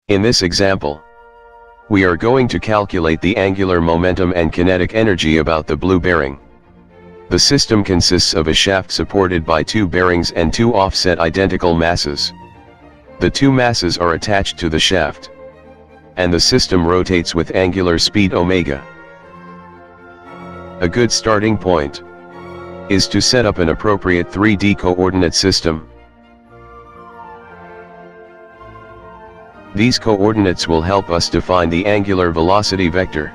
In this example, we are going to calculate the angular momentum and kinetic energy about the blue bearing. The system consists of a shaft supported by two bearings and two offset identical masses. The two masses are attached to the shaft, and the system rotates with angular speed omega. A good starting point is to set up an appropriate 3D coordinate system. These coordinates will help us define the angular velocity vector.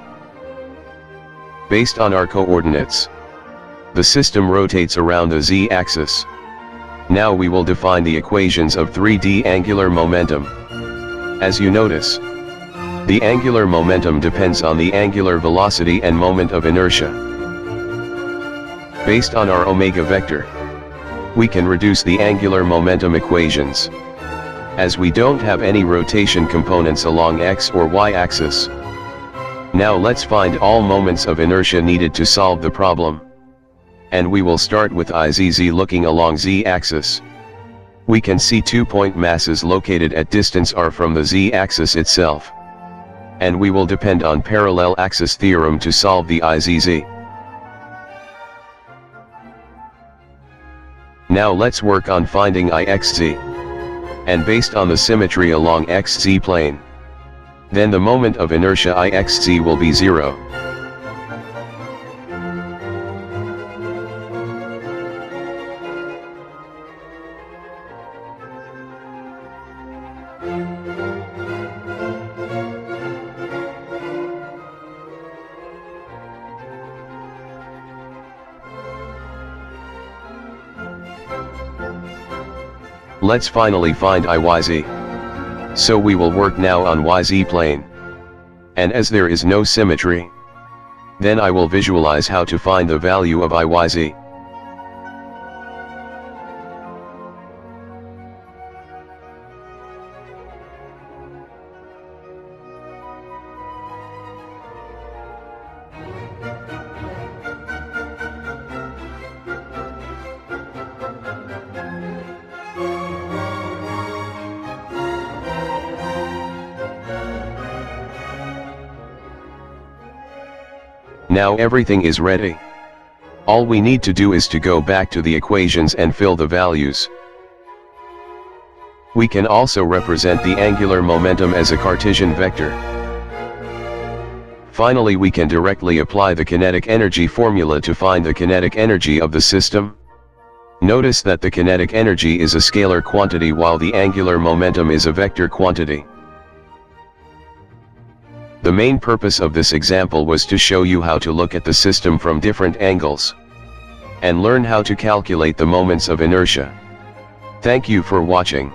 Based on our coordinates, the system rotates around the z-axis. Now we will define the equations of 3D angular momentum. As you notice, the angular momentum depends on the angular velocity and moment of inertia. Based on our omega vector, we can reduce the angular momentum equations, as we don't have any rotation components along x or y axis. Now let's find all moments of inertia needed to solve the problem. And we will start with IZZ looking along z-axis. We can see 2 point masses located at distance r from the z-axis itself. And we will depend on parallel axis theorem to solve the IZZ. Now let's work on finding IXZ. And based on the symmetry along xz plane, then the moment of inertia IXZ will be 0. Let's finally find IYZ. So we will work now on YZ plane. And as there is no symmetry, then I will visualize how to find the value of IYZ. Now everything is ready. All we need to do is to go back to the equations and fill the values. We can also represent the angular momentum as a Cartesian vector. Finally, we can directly apply the kinetic energy formula to find the kinetic energy of the system. Notice that the kinetic energy is a scalar quantity while the angular momentum is a vector quantity. The main purpose of this example was to show you how to look at the system from different angles, and learn how to calculate the moments of inertia. Thank you for watching.